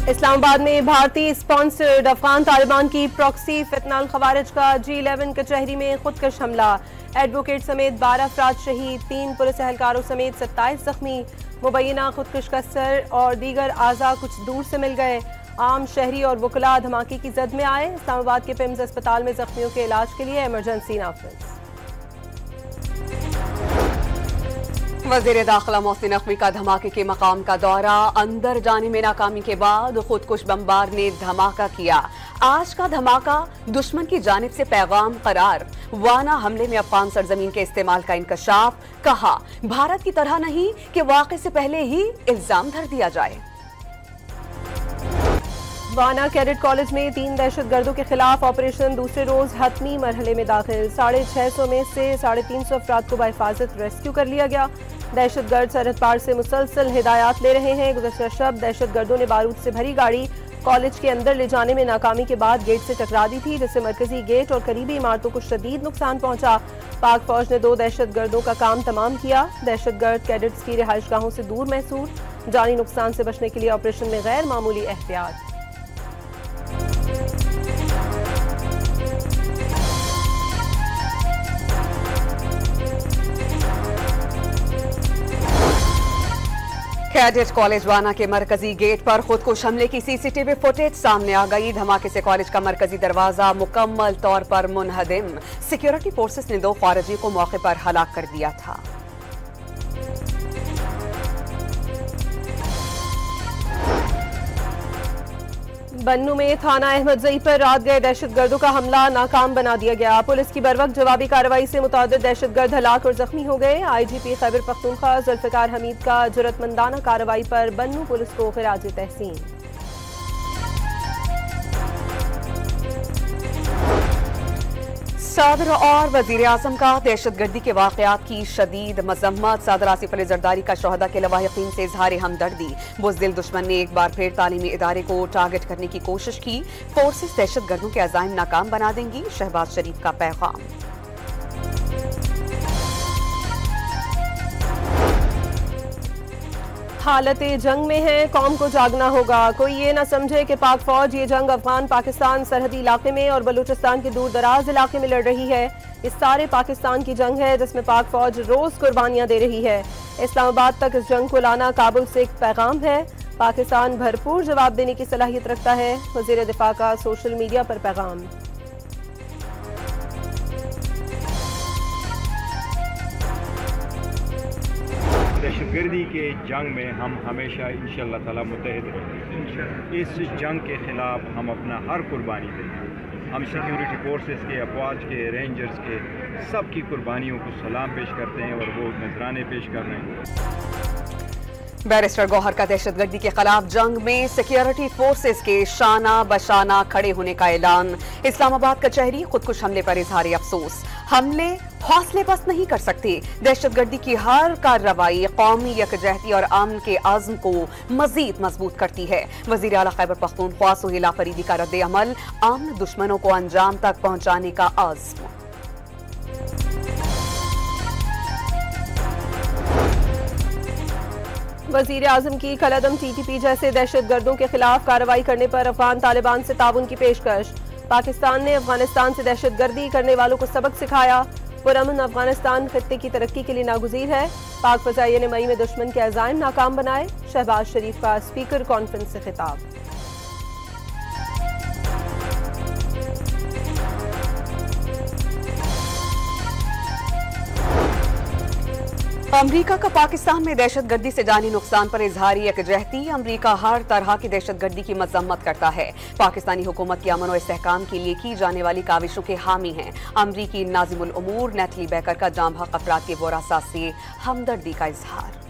इस्लामाबाद में भारतीय स्पॉन्सर्ड अफगान तालिबान की प्रॉक्सी फितनाल खवारिज का G11 कचहरी में खुदकश हमला। एडवोकेट समेत 12 अफराद शहीद, 3 पुलिस एहलकारों समेत 27 जख्मी। मुबैना खुदकश का सर और दीगर आज़ा कुछ दूर से मिल गए। आम शहरी और वकला धमाके की जद में आए। इस्लामाबाद के पिम्स अस्पताल में जख्मियों के इलाज के लिए इमरजेंसी नाफिज। वज़ीर दाखिला मोहसिन नकवी का धमाके के मकाम का दौरा। अंदर जाने में नाकामी के बाद खुदकुश बमबार ने धमाका किया। आज का धमाका दुश्मन की जानिब से पैगाम करार। वाना हमले में अफगान सरजमीन के इस्तेमाल का इंकशाफ। कहा भारत की तरह नहीं कि वाक़े से पहले ही इल्जाम धर दिया जाए। वाना कैडेट कॉलेज में 3 दहशतगर्दों के खिलाफ ऑपरेशन दूसरे रोज हतमी मरहले में दाखिल। 650 में से 350 अफराद को बाहिफाजत रेस्क्यू कर लिया गया। दहशतगर्द सरहद पार से मुसलसल हिदायत ले रहे हैं। गुज़श्ता शब दहशतगर्दों ने बारूद से भरी गाड़ी कॉलेज के अंदर ले जाने में नाकामी के बाद गेट से टकरा दी थी, जिससे मरकजी गेट और करीबी इमारतों को शदीद नुकसान पहुंचा। पाक फौज ने 2 दहशतगर्दों का काम तमाम किया। दहशतगर्द कैडेट्स की रिहाइशगाहों से दूर महसूर। जानी नुकसान से बचने के लिए ऑपरेशन में गैर मामूली एहतियात। कैडेट कॉलेज वाना के मरकजी गेट पर खुदकुश हमले की सीसीटीवी फुटेज सामने आ गई। धमाके से कॉलेज का मरकजी दरवाजा मुकम्मल तौर पर मुनहदिम। सिक्योरिटी फोर्सेस ने 2 खारिजी को मौके पर हलाक कर दिया था। बन्नू में थाना अहमदजई पर रात गए दहशतगर्दों का हमला नाकाम बना दिया गया। पुलिस की बरवक्त जवाबी कार्रवाई से मुतअद्दिद दहशतगर्द हलाक और जख्मी हो गए। IGP खैबर पख्तूनख्वा जुल्फिकार हमीद का जुर्रतमंदाना कार्रवाई पर बन्नू पुलिस को खिराज तहसीन। सदर और वजीर आजम का दहशतगर्दी के वाकयात की शदीद मजम्मत। सदर आसिफ अली जरदारी का शोहदा के लवाहिकीन से इजहार हमदर्दी। बुज़दिल दुश्मन ने एक बार फिर तालीमी इदारे को टारगेट करने की कोशिश की। फोर्सेस दहशतगर्दों के अज़ाइम नाकाम बना देंगी। शहबाज शरीफ का पैगाम। हालत जंग में है, कौम को जागना होगा। कोई ये ना समझे कि पाक फौज ये जंग अफगान पाकिस्तान सरहदी इलाके में और बलूचिस्तान के दूर दराज इलाके में लड़ रही है। इस सारे पाकिस्तान की जंग है जिसमें पाक फौज रोज कुर्बानियां दे रही है। इस्लामाबाद तक इस जंग को लाना काबुल से एक पैगाम है। पाकिस्तान भरपूर जवाब देने की सलाहियत रखता है। वज़ीर दिफा का सोशल मीडिया पर पैगाम। दहशतगर्दी के जंग में हम हमेशा इंशाअल्लाह ताला मुत्तहिद रहेंगे। इस जंग के ख़िलाफ़ हम अपना हर कुर्बानी देंगे। हम सिक्योरिटी फोर्सेस के, अफवाज के, रेंजर्स के सब की कुर्बानियों को सलाम पेश करते हैं और वो नजराने पेश कर रहे हैं। बैरिस्टर गौहर का दहशतगर्दी के खिलाफ जंग में सिक्योरिटी फोर्सेस के शाना बशाना खड़े होने का ऐलान। इस्लामाबाद कचहरी खुदकुश हमले पर इजहार अफसोस। हमले हौसले बस नहीं कर सकते। दहशतगर्दी की हर कार्रवाई कौमी यकजहती और अमन के आज़म को मजीद मजबूत करती है। वज़ीर आला खैबर पख्तूनख्वा सुहेला फरीदी का रद्द अमल। आमन दुश्मनों को अंजाम तक पहुंचाने का आज़म। वज़ीर आज़म की कलअदम TTP जैसे दहशतगर्दों के खिलाफ कार्रवाई करने पर अफगान तालिबान से ताउन की पेशकश। पाकिस्तान ने अफगानिस्तान से दहशतगर्दी करने वालों को सबक सिखाया। पुरअमन अफगानिस्तान खित्ते की तरक्की के लिए नागुज़ीर है। पाक फ़ज़ाइया ने मई में दुश्मन के अज़ाइम नाकाम बनाए। शहबाज शरीफ का स्पीकर कॉन्फ्रेंस से खिताब। अमरीका का पाकिस्तान में दहशतगर्दी से जानी नुकसान पर इजहार यकजहती। अमरीका हर तरह की दहशतगर्दी की मजम्मत करता है। पाकिस्तानी हुकूमत की अमन और इस्तेहकाम के लिए की जाने वाली काविशों के हामी हैं। अमरीकी नाज़िमुल उमूर नेटली बैकर का जाम हक अफराद के वरासा से हमदर्दी का इजहार।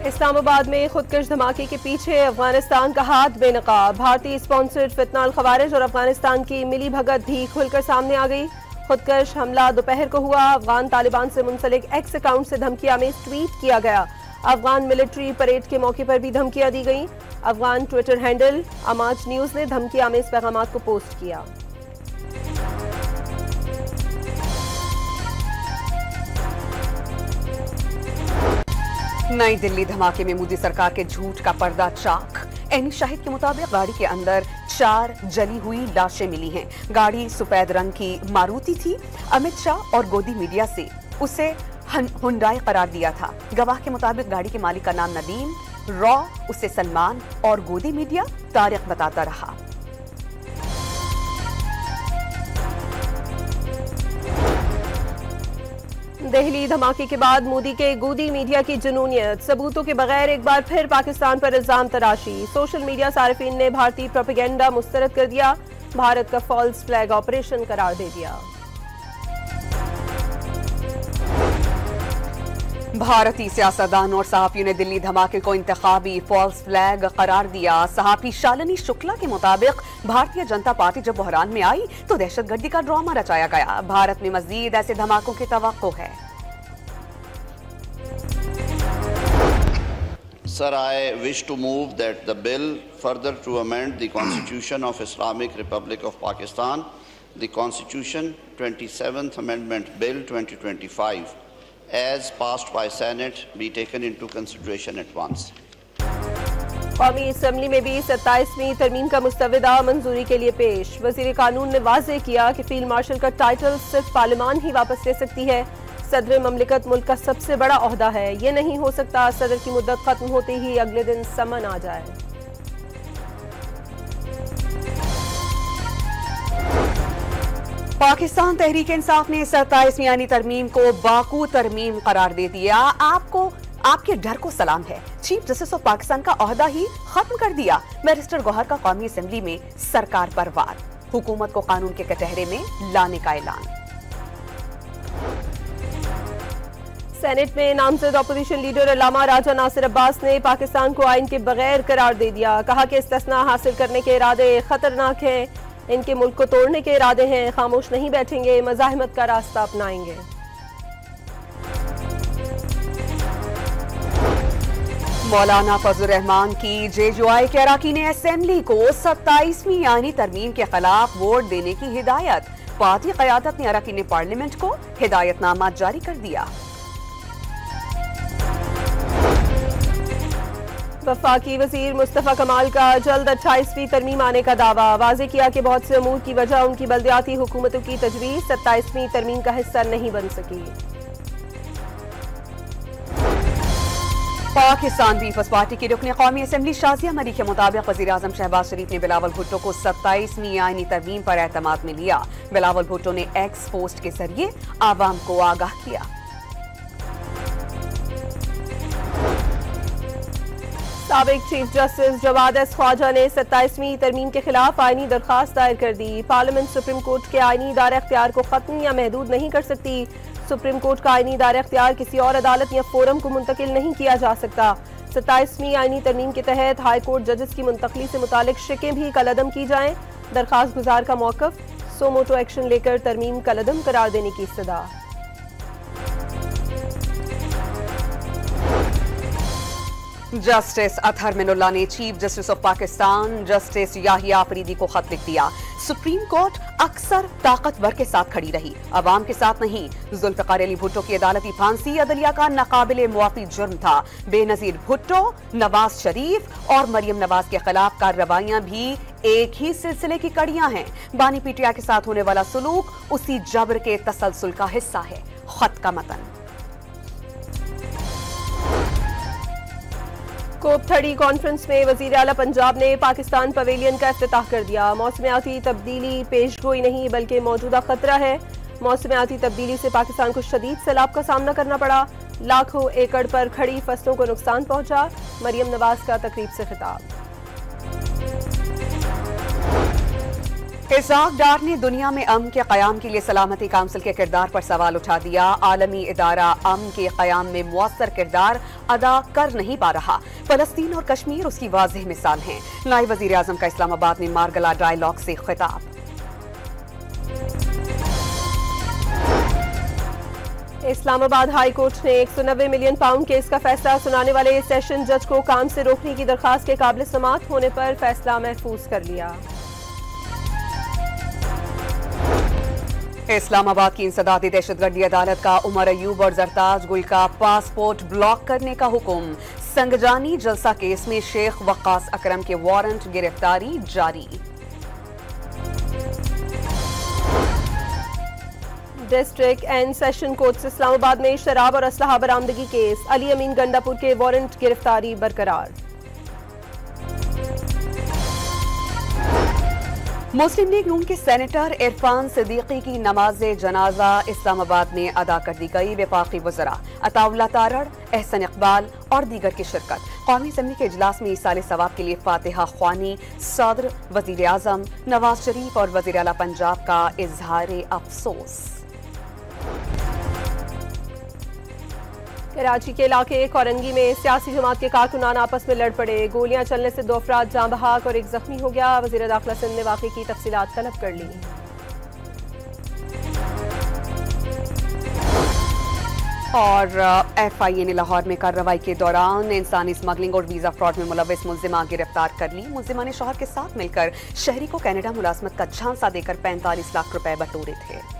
इस्लामाबाद में खुदकश धमाके के पीछे अफगानिस्तान का हाथ बेनकाब। भारतीय स्पॉन्सर्ड फितनाल खवारिज और अफगानिस्तान की मिली भगत भी खुलकर सामने आ गई। खुदकश हमला दोपहर को हुआ। अफगान तालिबान से मुंसलिक एक्स अकाउंट से धमकियां में ट्वीट किया गया। अफगान मिलिट्री परेड के मौके पर भी धमकियां दी गई। अफगान ट्विटर हैंडल अमाज न्यूज ने धमकियां में इस पैगाम को पोस्ट किया। नई दिल्ली धमाके में मोदी सरकार के झूठ का पर्दा चाक। एनी शाहिद के मुताबिक गाड़ी के अंदर 4 जली हुई लाशें मिली हैं। गाड़ी सफेद रंग की मारुति थी। अमित शाह और गोदी मीडिया से उसे हुंडई करार दिया था। गवाह के मुताबिक गाड़ी के मालिक का नाम नदीम, रॉ उसे सलमान और गोदी मीडिया तारिक बताता रहा। दिल्ली धमाके के बाद मोदी के गोदी मीडिया की जुनूनियत, सबूतों के बगैर एक बार फिर पाकिस्तान पर इल्जाम तराशी। सोशल मीडिया सारिफीन ने भारतीय प्रोपेगेंडा मुस्तरद कर दिया, भारत का फॉल्स फ्लैग ऑपरेशन करार दे दिया। भारतीय सियासतदान और सहाफियों ने दिल्ली धमाके को इंतखाबी फॉल्स फ्लैग करार दिया। सहाफी शालिनी शुक्ला के मुताबिक भारतीय जनता पार्टी जब बहरान में आई तो दहशतगर्दी का ड्रामा रचाया गया। भारत में मजीद ऐसे धमाकों की तवक्को है। Sir, I wish to move that the bill further to amend the Constitution of Islamic Republic of Pakistan, the Constitution 27th Amendment Bill 2025, as passed by Senate, be taken into consideration at once. कौमी assembly में भी 27वीं तरमीम का मुस्तविदा मंजूरी के लिए पेश। वजीर कानून ने वाज़ेह किया कि फील्ड मार्शल का टाइटल सिर्फ पार्लियामान ही वापस ले सकती है। सदर ममलिकत मुल्क का सबसे बड़ा ओहदा है, ये नहीं हो सकता सदर की मुद्दत खत्म होते ही अगले दिन समन आ जाए। पाकिस्तान तहरीक इंसाफ ने 27वीं आईनी तरमीम को बाकू तरमीम करार दे दिया। आपके डर को सलाम है, चीफ जस्टिस ऑफ पाकिस्तान का ओहदा ही खत्म कर दिया। बैरिस्टर गौहर का कौमी असेंबली में सरकार पर वार, हुकूमत को कानून के कटहरे में लाने का ऐलान। सेनेट में नामजद अपोजिशन लीडर अल्लामा राजा नासिर अब्बास ने पाकिस्तान को आइन के बगैर करार दे दिया। कहा कि इस्तिस्ना हासिल करने के इरादे खतरनाक हैं, इनके मुल्क को तोड़ने के इरादे हैं, खामोश नहीं बैठेंगे, मज़ाहिमत का रास्ता अपनाएंगे। मौलाना फजलुर रहमान की जेजुआई के अरकान असेंबली को 27वीं आईनी तरमीम के खिलाफ वोट देने की हिदायत। पार्टी क़यादत ने अरकान पार्लियामेंट को हिदायतनामा जारी कर दिया। वफाकी वजीर मुस्तफा कमाल का जल्द 28वीं तरमीम आने का दावा। वाज़ेह किया कि बहुत से अमूर की वजह उनकी बल्दियाती हुकूमतों की तजवीज़ 27वीं तरमीम का हिस्सा नहीं बन सकी। पाकिस्तान पीपल्स पार्टी की रुकन कौमी असेंबली शाजिया मरी के मुताबिक वज़ीर आज़म शहबाज शरीफ ने बिलावल भुट्टो को 27वीं आईनी तरमीम पर एतमाद में लिया। बिलावल भुट्टो ने एक्स पोस्ट के जरिए आवाम को आगाह किया। साबिक chief justice Jawad S Khawaja ने 27वीं तरमीम के खिलाफ आईनी दरखास्त दायर कर दी। पार्लियामेंट सुप्रीम कोर्ट के आईनी इदारा इख्तियार को खत्म या महदूद नहीं कर सकती। सुप्रीम कोर्ट का आईनी इदारा इख्तियार किसी और अदालत या फोरम को मुंतकिल नहीं किया जा सकता। 27वीं आईनी तरमीम के तहत हाई कोर्ट जजेस की मुंतकली से मुतालिक शिकें भी कलअदम की जाएं। दरखास्त गुजार का मौक़िफ़, सो मोटो एक्शन लेकर तरमीम कलअदम करार देने की इस्तदा। जस्टिस अतहर मिनुल्लाह ने chief justice of Pakistan justice Yahya Afridi को खत लिख दिया। सुप्रीम कोर्ट अक्सर ताकतवर के साथ खड़ी रही, अवाम के साथ नहीं। जुल्फ़िकार अली भुट्टो की अदालती फांसी अदलिया का नाकाबिले मुआफ़ी जुर्म था। बेनज़ीर भुट्टो, नवाज शरीफ और मरियम नवाज के खिलाफ कार्रवाइयां भी एक ही सिलसिले की कड़ियां हैं। बानी पीटीआई के साथ होने वाला सुलूक उसी जबर के तसलसल का हिस्सा है। खत का मतन। कोप 30 कॉन्फ्रेंस में वजीर आला पंजाब ने पाकिस्तान पवेलियन का इफ्तिताह कर दिया। मौसमियाती तब्दीली पेशगोई नहीं बल्कि मौजूदा खतरा है। मौसमियाती तब्दीली से पाकिस्तान को शदीद सैलाब का सामना करना पड़ा। लाखों एकड़ पर खड़ी फसलों को नुकसान पहुंचा। मरियम नवाज का तकरीब से खिताब। इसाक डार ने दुनिया में अमन के क़याम के लिए सलामती काउंसिल के किरदार पर सवाल उठा दिया। आलमी इदारा अमन के क़याम में मुअस्सर किरदार अदा कर नहीं पा रहा। फलस्तीन और कश्मीर उसकी वाज़ेह मिसाल हैं। नायब वज़ीर आज़म का इस्लामाबाद में मार्गला डायलॉग से खिताब। इस्लामाबाद हाई कोर्ट ने 190 मिलियन पाउंड केस का फैसला सुनाने वाले सेशन जज को काम से रोकने की दरखास्त के काबिल समाअत होने पर फैसला महफूज कर लिया। इस्लामाबाद की इंसदादी दहशतगर्दी अदालत का उमर अयूब और जरताज गुल का पासपोर्ट ब्लॉक करने का हुक्म। संगजानी जलसा केस में शेख वक्कास अकरम के वारंट गिरफ्तारी जारी। District and session court Islamabad में शराब और असलहा बरामदगी केस, अली अमीन गंडापुर के वारंट गिरफ्तारी बरकरार। मुस्लिम लीग नून के सेनेटर इरफान सिद्दीकी की नमाज जनाजा इस्लामाबाद में अदा कर दी गई। वफाकी वज़रा अताउल्लाह तारड़, एहसन इकबाल और दीगर की शिरकत। कौमी असम्बली के इजलास में ईसाले सवाब के लिए फातिहा ख्वानी, सदर, वजीर आजम नवाज शरीफ और वजीर आला पंजाब का इजहार अफसोस। कराची के इलाके कोरंगी में सियासी जमात के कारकुनान आपस में लड़ पड़े। गोलियां चलने से 2 अफराद जाँ बहक और 1 जख्मी हो गया। वज़ीर दाखिला सिंध ने वाक़े की तफसीलात तलब कर ली। और FIA ने लाहौर में कार्रवाई के दौरान इंसानी स्मगलिंग और वीजा फ्रॉड में मुलविस मुल्जिमा गिरफ्तार कर ली। मुल्जिमा ने शौहर के साथ मिलकर शहरी को कनाडा मुलाजमत का झांसा देकर 45 लाख रुपए बटोरे थे।